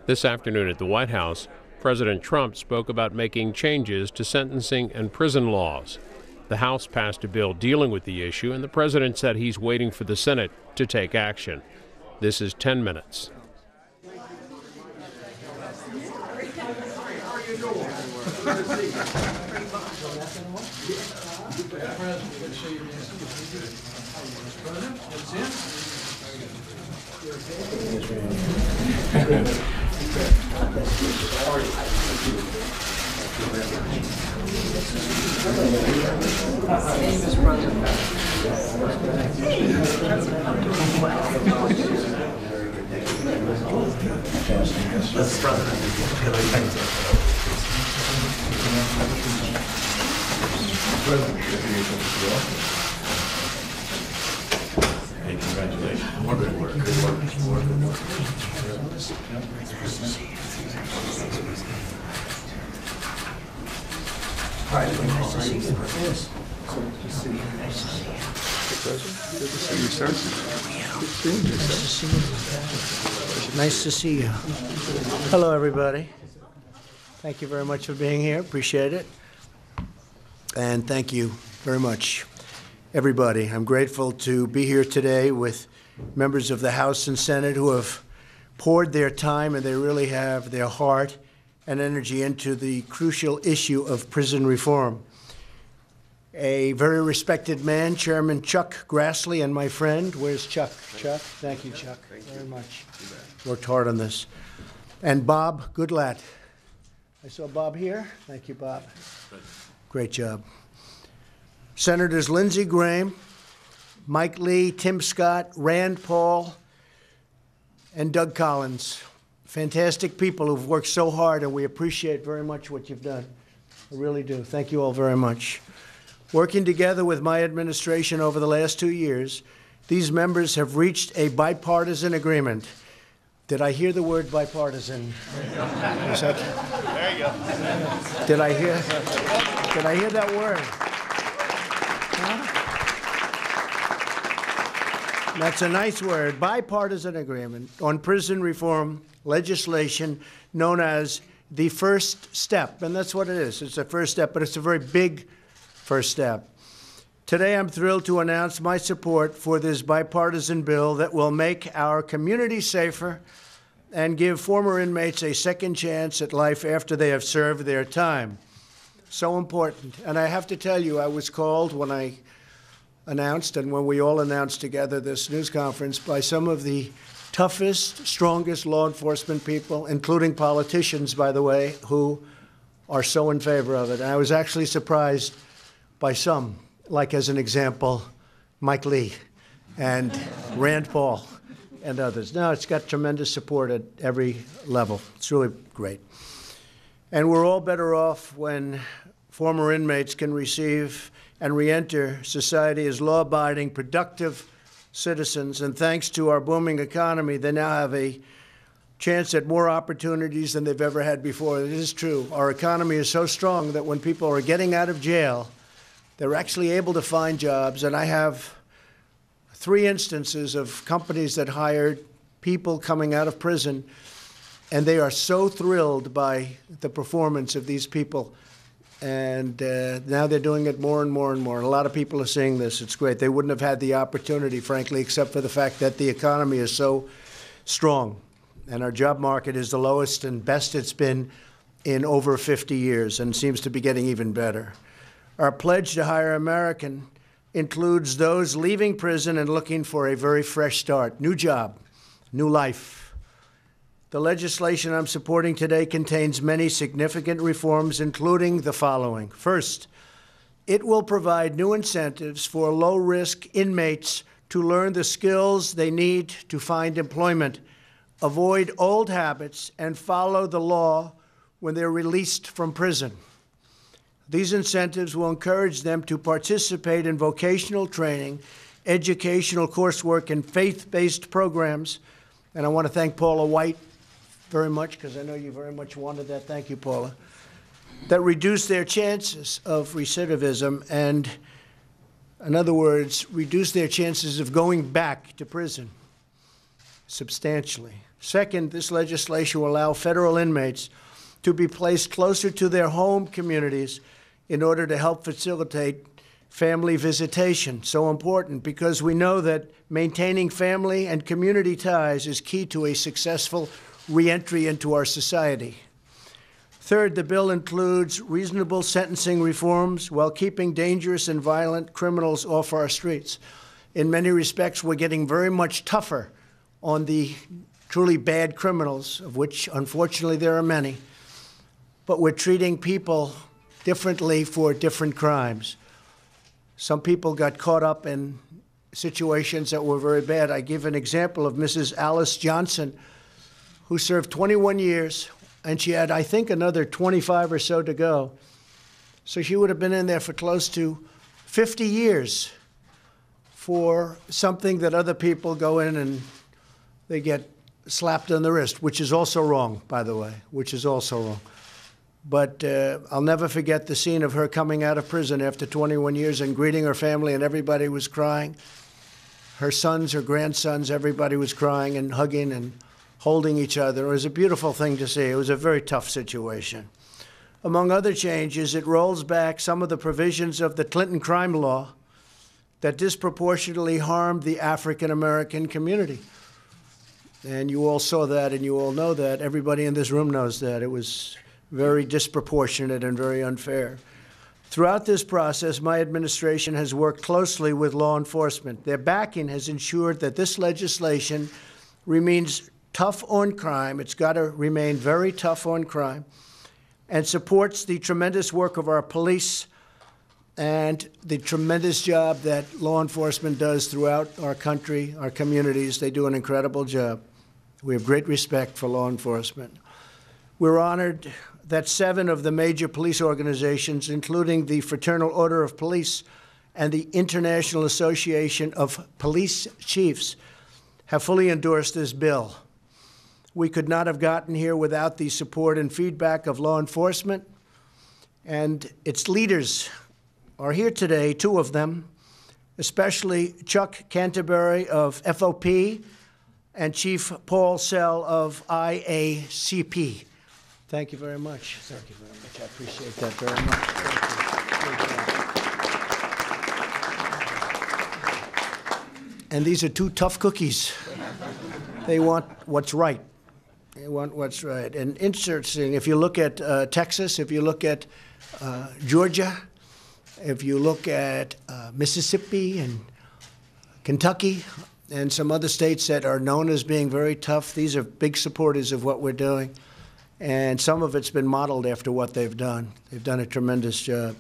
This afternoon at the White House, President Trump spoke about making changes to sentencing and prison laws. The House passed a bill dealing with the issue, and the president said he's waiting for the Senate to take action. This is 10 Minutes. Hey, congratulations. More good work. Good work. More good work. All right. Nice to see you. Yes. Good to see you. Nice to see you. Good to see you, sir. Nice to see you. Hello, everybody. Thank you very much for being here. Appreciate it. And thank you very much, everybody. I'm grateful to be here today with members of the House and Senate who have poured their time, and they really have their heart and energy into the crucial issue of prison reform. A very respected man, Chairman Chuck Grassley, and my friend, where's Chuck? Chuck? Thank you, Chuck, very much. Worked hard on this. And Bob Goodlatte. I saw Bob here. Thank you, Bob. Great job. Senators Lindsey Graham, Mike Lee, Tim Scott, Rand Paul, and Doug Collins. Fantastic people who've worked so hard, and we appreciate very much what you've done. I really do. Thank you all very much. Working together with my administration over the last 2 years, these members have reached a bipartisan agreement. Did I hear the word bipartisan? Is that, There you go. did I hear that word? Huh? That's a nice word. Bipartisan agreement on prison reform legislation known as the first step. And that's what it is. It's a first step, but it's a very big first step. Today, I'm thrilled to announce my support for this bipartisan bill that will make our community safer and give former inmates a second chance at life after they have served their time. So important. And I have to tell you, I was called when I announced, and when we all announced together this news conference, by some of the toughest, strongest law enforcement people, including politicians, by the way, who are so in favor of it. And I was actually surprised by some, like, as an example, Mike Lee and Rand Paul and others. Now, it's got tremendous support at every level. It's really great. And we're all better off when former inmates can receive and reenter society as law-abiding, productive citizens. And thanks to our booming economy, they now have a chance at more opportunities than they've ever had before. It is true. Our economy is so strong that when people are getting out of jail, they're actually able to find jobs. And I have 3 instances of companies that hired people coming out of prison, and they are so thrilled by the performance of these people. And now they're doing it more and more and more. A lot of people are seeing this. It's great. They wouldn't have had the opportunity, frankly, except for the fact that the economy is so strong. And our job market is the lowest and best it's been in over 50 years, and seems to be getting even better. Our pledge to hire American includes those leaving prison and looking for a very fresh start, new job, new life. The legislation I'm supporting today contains many significant reforms, including the following. First, it will provide new incentives for low-risk inmates to learn the skills they need to find employment, avoid old habits, and follow the law when they're released from prison. These incentives will encourage them to participate in vocational training, educational coursework, and faith-based programs. And I want to thank Paula White very much, because I know you very much wanted that. Thank you, Paula. That reduce their chances of recidivism and, in other words, reduce their chances of going back to prison. substantially. Second, this legislation will allow federal inmates to be placed closer to their home communities in order to help facilitate family visitation. So important, because we know that maintaining family and community ties is key to a successful reentry into our society. Third, the bill includes reasonable sentencing reforms while keeping dangerous and violent criminals off our streets. In many respects, we're getting very much tougher on the truly bad criminals, of which, unfortunately, there are many. But we're treating people differently for different crimes. Some people got caught up in situations that were very bad. I give an example of Mrs. Alice Johnson, who served 21 years, and she had, I think, another 25 or so to go. So she would have been in there for close to 50 years for something that other people go in and they get slapped on the wrist, which is also wrong, by the way, which is also wrong. But I'll never forget the scene of her coming out of prison after 21 years and greeting her family, and everybody was crying. Her sons, her grandsons, everybody was crying and hugging and holding each other. It was a beautiful thing to see. It was a very tough situation. Among other changes, it rolls back some of the provisions of the Clinton crime law that disproportionately harmed the African-American community. And you all saw that, and you all know that. Everybody in this room knows that. It was very disproportionate and very unfair. Throughout this process, my administration has worked closely with law enforcement. Their backing has ensured that this legislation remains tough on crime. It's got to remain very tough on crime, and supports the tremendous work of our police and the tremendous job that law enforcement does throughout our country, our communities. They do an incredible job. We have great respect for law enforcement. We're honored that 7 of the major police organizations, including the Fraternal Order of Police and the International Association of Police Chiefs, have fully endorsed this bill. We could not have gotten here without the support and feedback of law enforcement, and its leaders are here today, 2 of them, especially Chuck Canterbury of FOP and Chief Paul Sell of IACP. Thank you very much. Thank you very much. I appreciate that very much. And these are 2 tough cookies. They want what's right. They want what's right. And interesting, if you look at Texas, if you look at Georgia, if you look at Mississippi and Kentucky and some other states that are known as being very tough, these are big supporters of what we're doing. And some of it's been modeled after what they've done. They've done a tremendous job.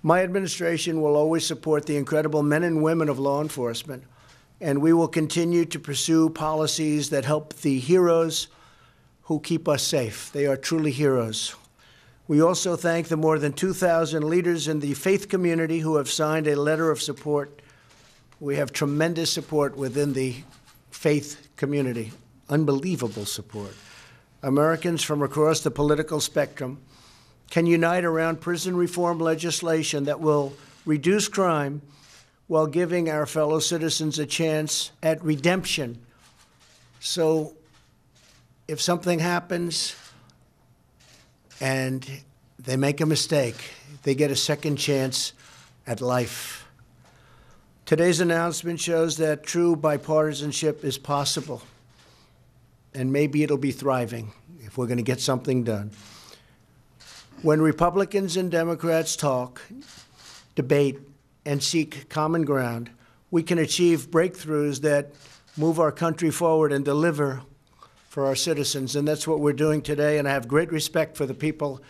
My administration will always support the incredible men and women of law enforcement, and we will continue to pursue policies that help the heroes who keep us safe. They are truly heroes. We also thank the more than 2,000 leaders in the faith community who have signed a letter of support. We have tremendous support within the faith community, unbelievable support. Americans from across the political spectrum can unite around prison reform legislation that will reduce crime while giving our fellow citizens a chance at redemption. So if something happens and they make a mistake, they get a second chance at life. Today's announcement shows that true bipartisanship is possible, and maybe it'll be thriving if we're going to get something done. When Republicans and Democrats talk, debate, and seek common ground, we can achieve breakthroughs that move our country forward and deliver for our citizens. And that's what we're doing today, and I have great respect for the people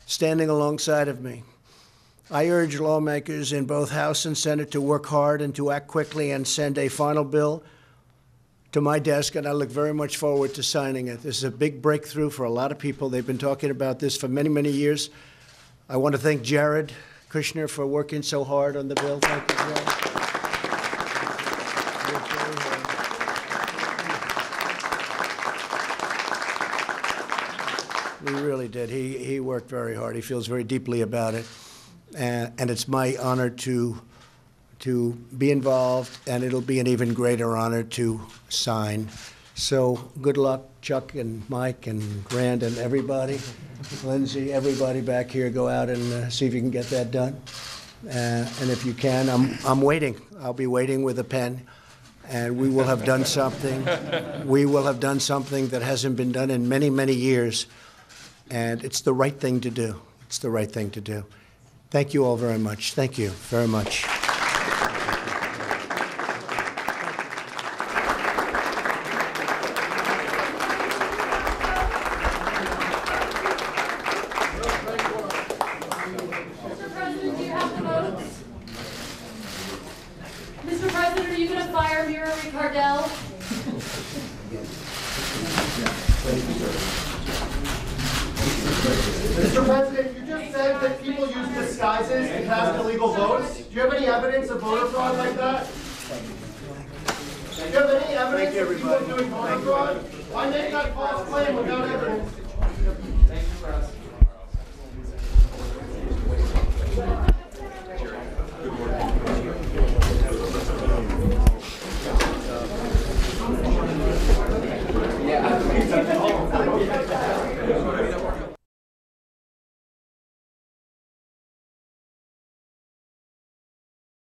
standing alongside of me. I urge lawmakers in both House and Senate to work hard and to act quickly and send a final bill to my desk, and I look very much forward to signing it. This is a big breakthrough for a lot of people. They've been talking about this for many, many years. I want to thank Jared Kushner for working so hard on the bill. Thank you, Jared. He really did. He worked very hard. He feels very deeply about it. And it's my honor to to be involved, and it'll be an even greater honor to sign. So good luck, Chuck and Mike and Rand and everybody. Lindsay, everybody back here, go out and see if you can get that done. And if you can, I'm waiting. I'll be waiting with a pen, and we will have done something. We will have done something that hasn't been done in many, many years, and it's the right thing to do. It's the right thing to do. Thank you all very much. Thank you very much. Mr. President, are you going to fire Mira Ricardel? Mr. President, you just said that people use disguises to cast illegal votes. Do you have any evidence of voter fraud like that? Do you have any evidence of people doing voter fraud? I make that false claim without